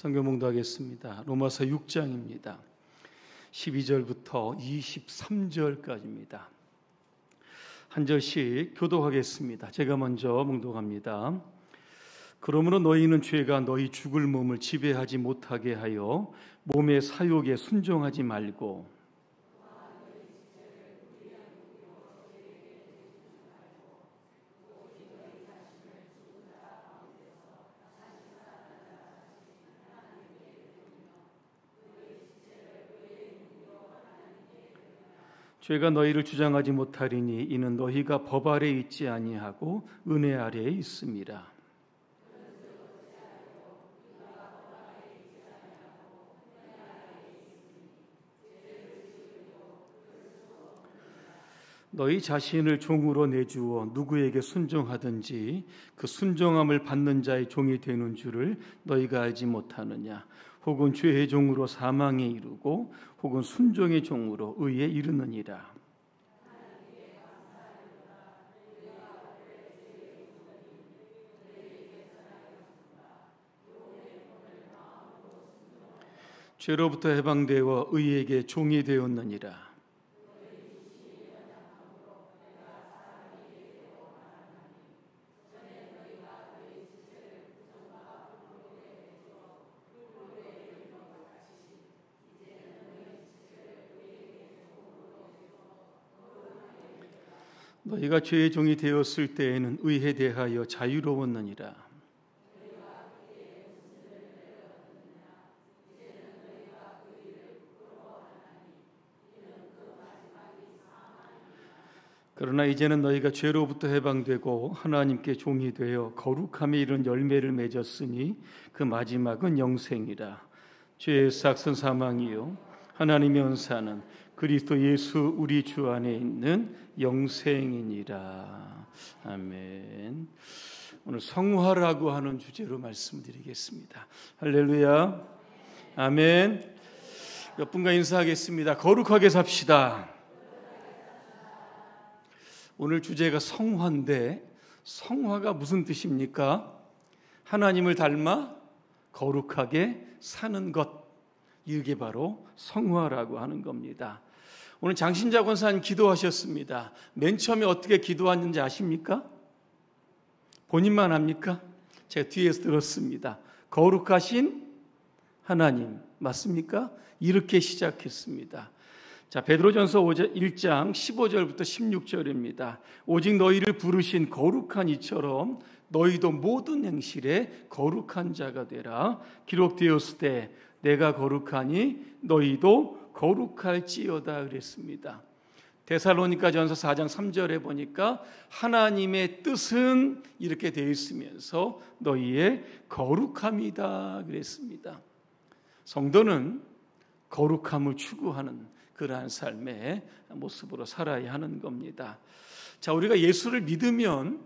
성경 봉독하겠습니다. 로마서 6장입니다. 12절부터 23절까지입니다. 한 절씩 교독하겠습니다. 제가 먼저 봉독합니다. 그러므로 너희는 죄가 너희 죽을 몸을 지배하지 못하게 하여 몸의 사욕에 순종하지 말고 죄가 너희를 주장하지 못하리니 이는 너희가 법 아래 있지 아니하고 은혜 아래에 있음이라. 너희 자신을 종으로 내주어 누구에게 순종하든지 그 순종함을 받는 자의 종이 되는 줄을 너희가 알지 못하느냐. 혹은 죄의 종으로 사망에 이르고 혹은 순종의 종으로 의에 이르느니라. 죄로부터 해방되어 의에게 종이 되었느니라. 너희가 죄의 종이 되었을 때에는 의에 대하여 자유로웠느니라. 그러나 이제는 너희가 죄로부터 해방되고 하나님께 종이 되어 거룩함에 이른 열매를 맺었으니 그 마지막은 영생이라. 죄의 삭은 사망이요 하나님의 은사는 그리스도 예수 우리 주 안에 있는 영생이니라. 아멘. 오늘 성화라고 하는 주제로 말씀드리겠습니다. 할렐루야. 아멘. 몇 분과 인사하겠습니다. 거룩하게 삽시다. 오늘 주제가 성화인데 성화가 무슨 뜻입니까? 하나님을 닮아 거룩하게 사는 것, 이게 바로 성화라고 하는 겁니다. 오늘 장신자 권사님 기도하셨습니다. 맨 처음에 어떻게 기도하는지 아십니까? 본인만 압니까? 제가 뒤에서 들었습니다. 거룩하신 하나님, 맞습니까? 이렇게 시작했습니다. 자, 베드로전서 1장 15절부터 16절입니다. 오직 너희를 부르신 거룩한 이처럼 너희도 모든 행실에 거룩한 자가 되라. 기록되었을 때 내가 거룩하니 너희도 거룩할지어다 그랬습니다. 데살로니가전서 4장 3절에 보니까 하나님의 뜻은 이렇게 되어 있으면서 너희의 거룩함이다 그랬습니다. 성도는 거룩함을 추구하는 그러한 삶의 모습으로 살아야 하는 겁니다. 자, 우리가 예수를 믿으면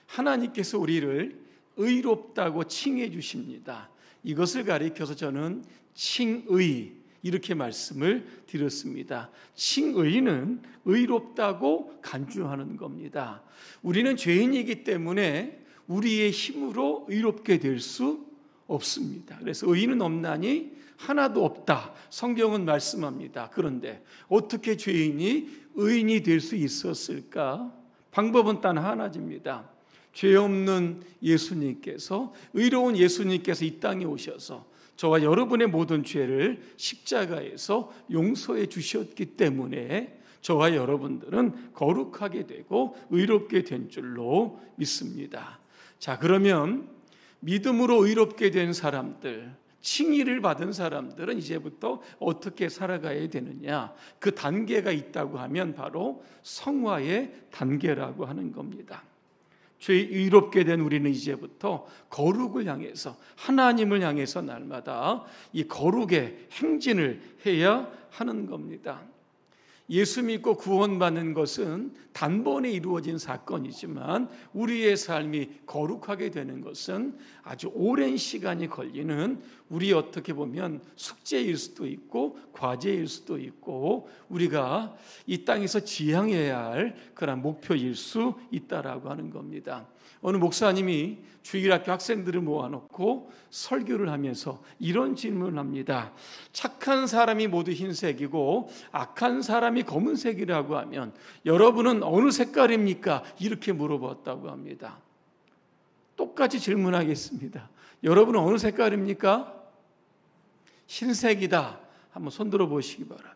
하나님께서 우리를 의롭다고 칭해 주십니다. 이것을 가리켜서 저는 칭의 이렇게 말씀을 드렸습니다. 칭의는 의롭다고 간주하는 겁니다. 우리는 죄인이기 때문에 우리의 힘으로 의롭게 될 수 없습니다. 그래서 의인은 없나니 하나도 없다. 성경은 말씀합니다. 그런데 어떻게 죄인이 의인이 될 수 있었을까? 방법은 단 하나입니다. 죄 없는 예수님께서, 의로운 예수님께서 이 땅에 오셔서 저와 여러분의 모든 죄를 십자가에서 용서해 주셨기 때문에 저와 여러분들은 거룩하게 되고 의롭게 된 줄로 믿습니다. 자, 그러면 믿음으로 의롭게 된 사람들, 칭의를 받은 사람들은 이제부터 어떻게 살아가야 되느냐? 그 단계가 있다고 하면 바로 성화의 단계라고 하는 겁니다. 죄 의롭게 된 우리는 이제부터 거룩을 향해서, 하나님을 향해서 날마다 이 거룩의 행진을 해야 하는 겁니다. 예수 믿고 구원받는 것은 단번에 이루어진 사건이지만 우리의 삶이 거룩하게 되는 것은 아주 오랜 시간이 걸리는, 우리 어떻게 보면 숙제일 수도 있고 과제일 수도 있고 우리가 이 땅에서 지향해야 할 그런 목표일 수 있다라고 하는 겁니다. 어느 목사님이 주일학교 학생들을 모아놓고 설교를 하면서 이런 질문을 합니다. 착한 사람이 모두 흰색이고 악한 사람이 검은색이라고 하면 여러분은 어느 색깔입니까? 이렇게 물어봤다고 합니다. 똑같이 질문하겠습니다. 여러분은 어느 색깔입니까? 흰색이다. 한번 손들어 보시기 바랍니다.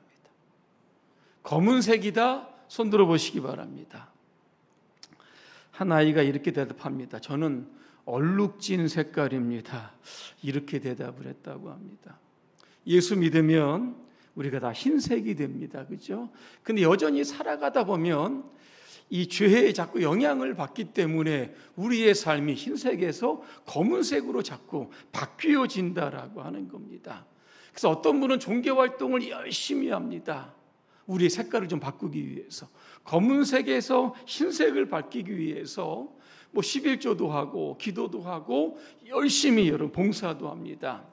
검은색이다. 손들어 보시기 바랍니다. 한 아이가 이렇게 대답합니다. 저는 얼룩진 색깔입니다. 이렇게 대답을 했다고 합니다. 예수 믿으면 우리가 다 흰색이 됩니다. 그죠? 근데 여전히 살아가다 보면 이 죄에 자꾸 영향을 받기 때문에 우리의 삶이 흰색에서 검은색으로 자꾸 바뀌어진다라고 하는 겁니다. 그래서 어떤 분은 종교활동을 열심히 합니다. 우리의 색깔을 좀 바꾸기 위해서. 검은색에서 흰색을 바뀌기 위해서 11조도 하고 기도도 하고 열심히 여러분 봉사도 합니다.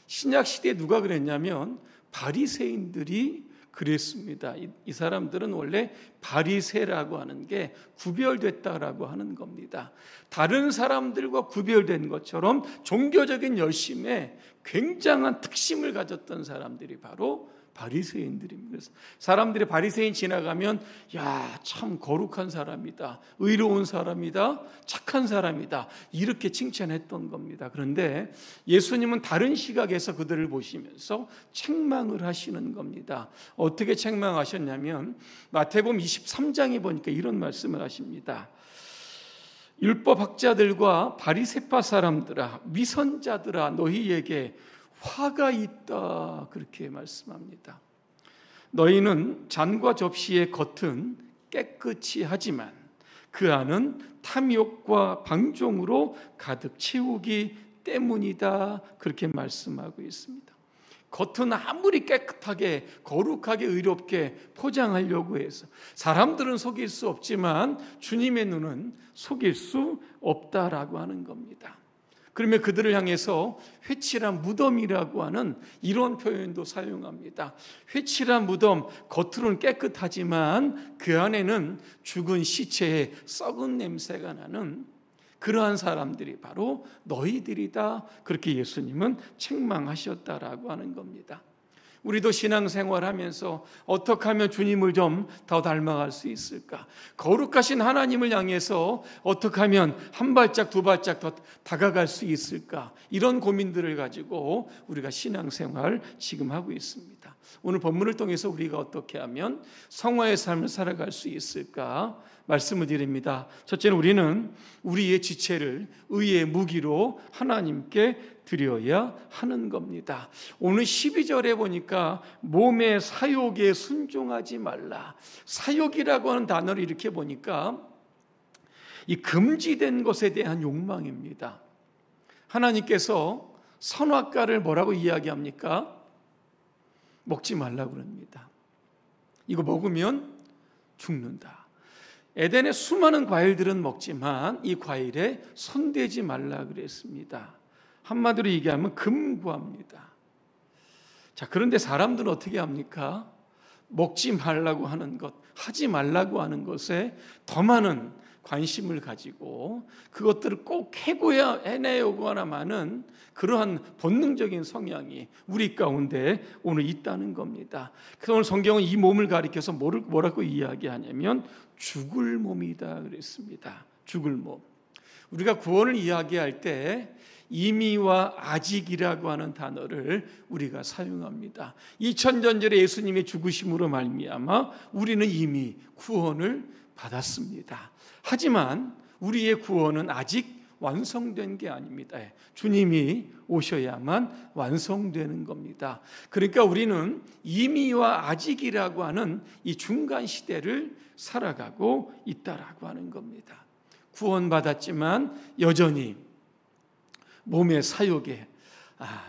신약 시대에 누가 그랬냐면 바리새인들이 그랬습니다. 이 사람들은 원래 바리새라고 하는 게 구별됐다라고 하는 겁니다. 다른 사람들과 구별된 것처럼 종교적인 열심에 굉장한 특심을 가졌던 사람들이 바로 바리새인들입니다. 그래서 사람들이 바리새인 지나가면 야, 참 거룩한 사람이다, 의로운 사람이다, 착한 사람이다 이렇게 칭찬했던 겁니다. 그런데 예수님은 다른 시각에서 그들을 보시면서 책망을 하시는 겁니다. 어떻게 책망하셨냐면 마태복음 23장에 보니까 이런 말씀을 하십니다. 율법학자들과 바리새파 사람들아, 위선자들아, 너희에게 화가 있다, 그렇게 말씀합니다. 너희는 잔과 접시의 겉은 깨끗이 하지만 그 안은 탐욕과 방종으로 가득 채우기 때문이다, 그렇게 말씀하고 있습니다. 겉은 아무리 깨끗하게 거룩하게 의롭게 포장하려고 해서 사람들은 속일 수 없지만 주님의 눈은 속일 수 없다라고 하는 겁니다. 그러면 그들을 향해서 회칠한 무덤이라고 하는 이런 표현도 사용합니다. 회칠한 무덤, 겉으로는 깨끗하지만 그 안에는 죽은 시체의 썩은 냄새가 나는 그러한 사람들이 바로 너희들이다, 그렇게 예수님은 책망하셨다라고 하는 겁니다. 우리도 신앙생활하면서 어떻게 하면 주님을 좀 더 닮아갈 수 있을까? 거룩하신 하나님을 향해서 어떻게 하면 한 발짝 두 발짝 더 다가갈 수 있을까? 이런 고민들을 가지고 우리가 신앙생활 지금 하고 있습니다. 오늘 본문을 통해서 우리가 어떻게 하면 성화의 삶을 살아갈 수 있을까? 말씀을 드립니다. 첫째는 우리는 우리의 지체를 의의 무기로 하나님께 드려야 하는 겁니다. 오늘 12절에 보니까 몸의 사욕에 순종하지 말라. 사욕이라고 하는 단어를 이렇게 보니까 이 금지된 것에 대한 욕망입니다. 하나님께서 선악과를 뭐라고 이야기합니까? 먹지 말라고 그럽니다. 이거 먹으면 죽는다. 에덴의 수많은 과일들은 먹지만 이 과일에 손대지 말라 그랬습니다. 한마디로 얘기하면 금구합니다. 자, 그런데 사람들은 어떻게 합니까? 먹지 말라고 하는 것, 하지 말라고 하는 것에 더 많은 관심을 가지고 그것들을 꼭 해내고야만 하는 그러한 본능적인 성향이 우리 가운데 오늘 있다는 겁니다. 그래서 오늘 성경은 이 몸을 가리켜서 뭐라고 이야기하냐면 죽을 몸이다 그랬습니다. 죽을 몸. 우리가 구원을 이야기할 때 이미와 아직이라고 하는 단어를 우리가 사용합니다. 2000년 전에 예수님의 죽으심으로 말미암아 우리는 이미 구원을 받았습니다. 하지만 우리의 구원은 아직 완성된 게 아닙니다. 주님이 오셔야만 완성되는 겁니다. 그러니까 우리는 이미와 아직이라고 하는 이 중간 시대를 살아가고 있다라고 하는 겁니다. 구원받았지만 여전히 몸의 사욕에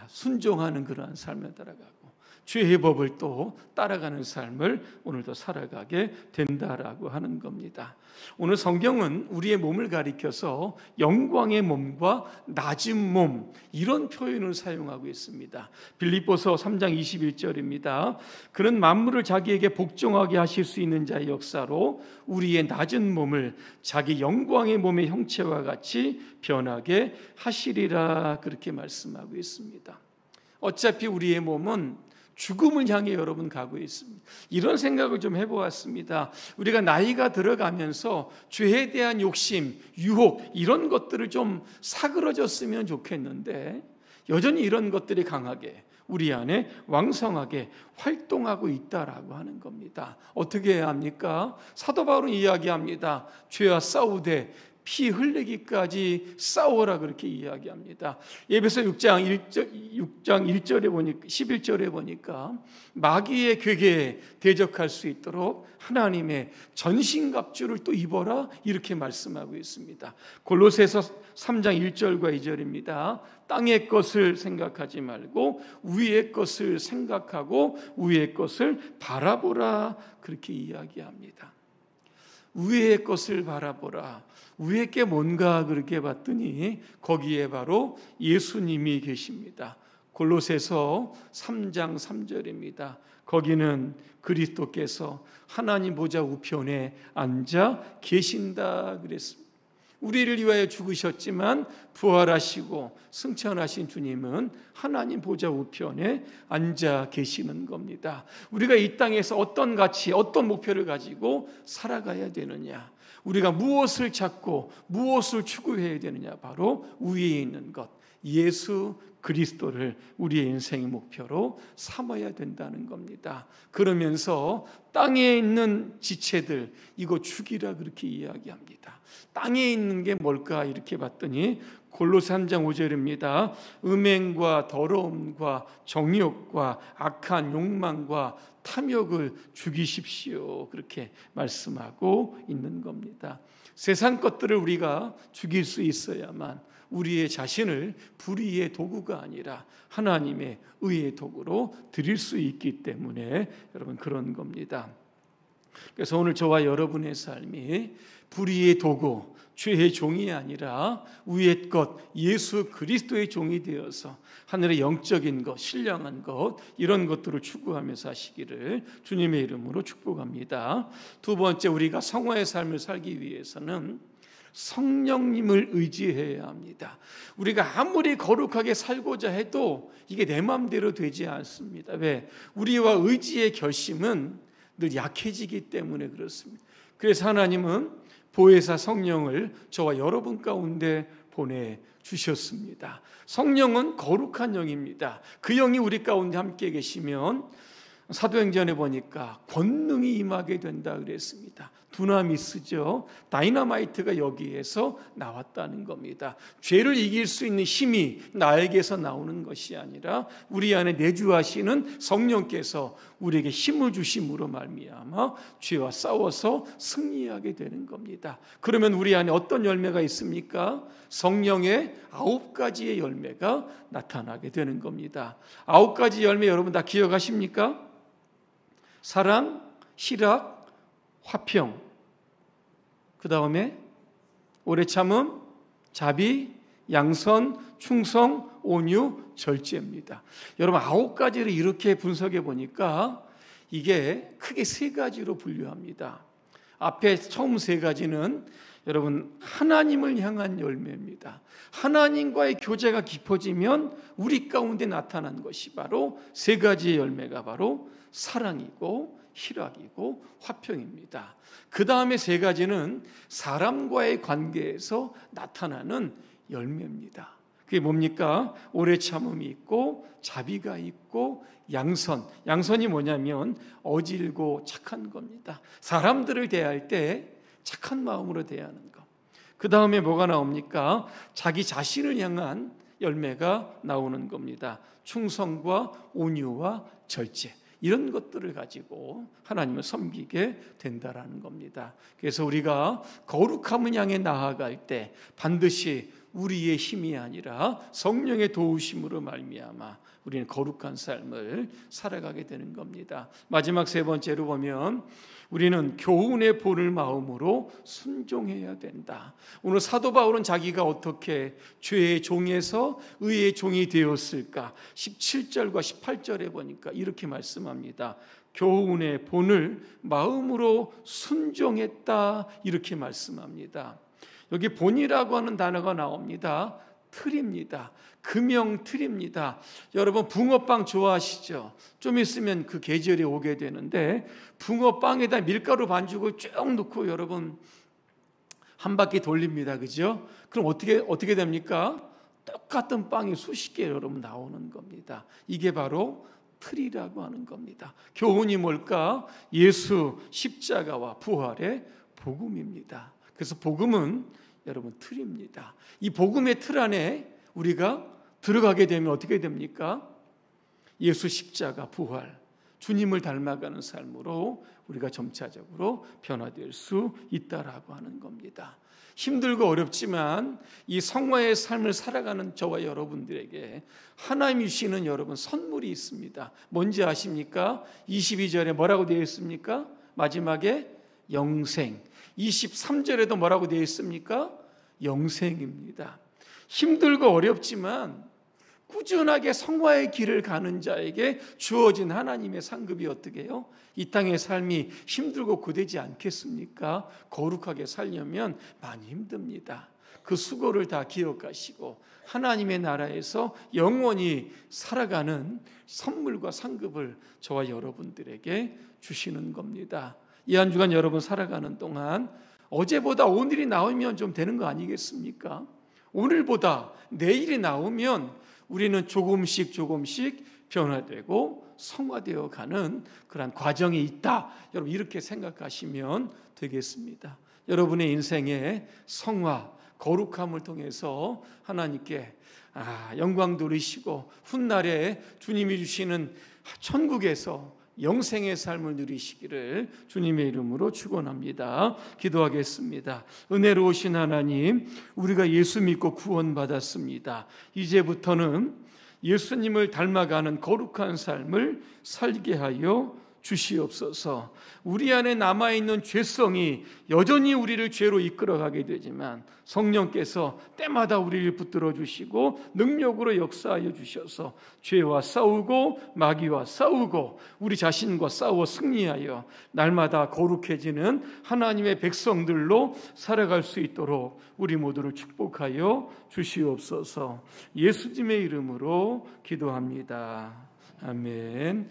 순종하는 그러한 삶을 따라가고 죄의 법을 또 따라가는 삶을 오늘도 살아가게 된다라고 하는 겁니다. 오늘 성경은 우리의 몸을 가리켜서 영광의 몸과 낮은 몸 이런 표현을 사용하고 있습니다. 빌립보서 3장 21절입니다. 그는 만물을 자기에게 복종하게 하실 수 있는 자의 역사로 우리의 낮은 몸을 자기 영광의 몸의 형체와 같이 변하게 하시리라 그렇게 말씀하고 있습니다. 어차피 우리의 몸은 죽음을 향해 여러분 가고 있습니다. 이런 생각을 좀 해보았습니다. 우리가 나이가 들어가면서 죄에 대한 욕심, 유혹 이런 것들을 좀 사그러졌으면 좋겠는데 여전히 이런 것들이 강하게 우리 안에 왕성하게 활동하고 있다라고 하는 겁니다. 어떻게 해야 합니까? 사도 바울은 이야기합니다. 죄와 싸우되 피 흘리기까지 싸워라 그렇게 이야기합니다. 에베소 6장 1절에 보니까 11절에 보니까 마귀의 괴계에 대적할 수 있도록 하나님의 전신갑주를 또 입어라 이렇게 말씀하고 있습니다. 골로새서 3장 1절과 2절입니다. 땅의 것을 생각하지 말고 위의 것을 생각하고 위의 것을 바라보라 그렇게 이야기합니다. 위의 것을 바라보라. 위에 게 뭔가 그렇게 봤더니 거기에 바로 예수님이 계십니다. 골로새서 3장 3절입니다. 거기는 그리스도께서 하나님 보좌 우편에 앉아 계신다 그랬습니다. 우리를 위하여 죽으셨지만 부활하시고 승천하신 주님은 하나님 보좌 우편에 앉아 계시는 겁니다. 우리가 이 땅에서 어떤 가치, 어떤 목표를 가지고 살아가야 되느냐, 우리가 무엇을 찾고 무엇을 추구해야 되느냐, 바로 위에 있는 것 예수 그리스도를 우리의 인생의 목표로 삼아야 된다는 겁니다. 그러면서 땅에 있는 지체들 이거 죽이라 그렇게 이야기합니다. 땅에 있는 게 뭘까 이렇게 봤더니 골로새 3장 5절입니다. 음행과 더러움과 정욕과 악한 욕망과 탐욕을 죽이십시오 그렇게 말씀하고 있는 겁니다. 세상 것들을 우리가 죽일 수 있어야만 우리의 자신을 불의의 도구가 아니라 하나님의 의의 도구로 드릴 수 있기 때문에 여러분 그런 겁니다. 그래서 오늘 저와 여러분의 삶이 불의의 도구, 죄의 종이 아니라 위의 것, 예수 그리스도의 종이 되어서 하늘의 영적인 것, 신령한 것 이런 것들을 추구하며 사시기를 주님의 이름으로 축복합니다. 두 번째, 우리가 성화의 삶을 살기 위해서는 성령님을 의지해야 합니다. 우리가 아무리 거룩하게 살고자 해도 이게 내 마음대로 되지 않습니다. 왜? 우리와 의지의 결심은 늘 약해지기 때문에 그렇습니다. 그래서 하나님은 보혜사 성령을 저와 여러분 가운데 보내주셨습니다. 성령은 거룩한 영입니다. 그 영이 우리 가운데 함께 계시면 사도행전에 보니까 권능이 임하게 된다 그랬습니다. 두나미스죠. 다이너마이트가 여기에서 나왔다는 겁니다. 죄를 이길 수 있는 힘이 나에게서 나오는 것이 아니라 우리 안에 내주하시는 성령께서 우리에게 힘을 주심으로 말미암아 죄와 싸워서 승리하게 되는 겁니다. 그러면 우리 안에 어떤 열매가 있습니까? 성령의 9가지의 열매가 나타나게 되는 겁니다. 9가지 열매 여러분 다 기억하십니까? 사랑, 희락, 화평, 그 다음에 오래 참음, 자비, 양선, 충성, 온유, 절제입니다. 여러분 9가지를 이렇게 분석해 보니까 이게 크게 3가지로 분류합니다. 앞에 처음 3가지는 여러분 하나님을 향한 열매입니다. 하나님과의 교제가 깊어지면 우리 가운데 나타난 것이 바로 3가지의 열매가 바로 사랑이고 희락이고 화평입니다. 그 다음에 3가지는 사람과의 관계에서 나타나는 열매입니다. 그게 뭡니까? 오래 참음이 있고 자비가 있고 양선. 양선이 뭐냐면 어질고 착한 겁니다. 사람들을 대할 때 착한 마음으로 대하는 것. 그 다음에 뭐가 나옵니까? 자기 자신을 향한 열매가 나오는 겁니다. 충성과 온유와 절제. 이런 것들을 가지고 하나님을 섬기게 된다라는 겁니다. 그래서 우리가 거룩함을 향해 나아갈 때 반드시 우리의 힘이 아니라 성령의 도우심으로 말미암아 우리는 거룩한 삶을 살아가게 되는 겁니다. 마지막 세 번째로 보면 우리는 교훈의 본을 마음으로 순종해야 된다. 오늘 사도 바울은 자기가 어떻게 죄의 종에서 의의 종이 되었을까? 17절과 18절에 보니까 이렇게 말씀합니다. 교훈의 본을 마음으로 순종했다, 이렇게 말씀합니다. 여기 본이라고 하는 단어가 나옵니다. 틀입니다. 금형 틀입니다. 여러분 붕어빵 좋아하시죠? 좀 있으면 그 계절이 오게 되는데 붕어빵에다 밀가루 반죽을 쭉 넣고 여러분 한 바퀴 돌립니다. 그죠? 그럼 어떻게 됩니까? 똑같은 빵이 수십 개 여러분 나오는 겁니다. 이게 바로 틀이라고 하는 겁니다. 교훈이 뭘까? 예수 십자가와 부활의 복음입니다. 그래서 복음은 여러분 틀입니다. 이 복음의 틀 안에 우리가 들어가게 되면 어떻게 됩니까? 예수 십자가 부활, 주님을 닮아가는 삶으로 우리가 점차적으로 변화될 수 있다라고 하는 겁니다. 힘들고 어렵지만 이 성화의 삶을 살아가는 저와 여러분들에게 하나님이 주시는 여러분 선물이 있습니다. 뭔지 아십니까? 22절에 뭐라고 되어 있습니까? 마지막에 영생. 23절에도 뭐라고 되어 있습니까? 영생입니다. 힘들고 어렵지만 꾸준하게 성화의 길을 가는 자에게 주어진 하나님의 상급이 어떻게 해요? 이 땅의 삶이 힘들고 고되지 않겠습니까? 거룩하게 살려면 많이 힘듭니다. 그 수고를 다 기억하시고 하나님의 나라에서 영원히 살아가는 선물과 상급을 저와 여러분들에게 주시는 겁니다. 이 한 주간 여러분 살아가는 동안 어제보다 오늘이 나오면 좀 되는 거 아니겠습니까? 오늘보다 내일이 나오면 우리는 조금씩 변화되고 성화되어 가는 그런 과정이 있다. 여러분 이렇게 생각하시면 되겠습니다. 여러분의 인생의 성화, 거룩함을 통해서 하나님께 영광 돌리시고 훗날에 주님이 주시는 천국에서 영생의 삶을 누리시기를 주님의 이름으로 축원합니다. 기도하겠습니다. 은혜로우신 하나님, 우리가 예수 믿고 구원받았습니다. 이제부터는 예수님을 닮아가는 거룩한 삶을 살게 하여 주시옵소서. 우리 안에 남아있는 죄성이 여전히 우리를 죄로 이끌어가게 되지만 성령께서 때마다 우리를 붙들어 주시고 능력으로 역사하여 주셔서 죄와 싸우고 마귀와 싸우고 우리 자신과 싸워 승리하여 날마다 거룩해지는 하나님의 백성들로 살아갈 수 있도록 우리 모두를 축복하여 주시옵소서. 예수님의 이름으로 기도합니다. 아멘.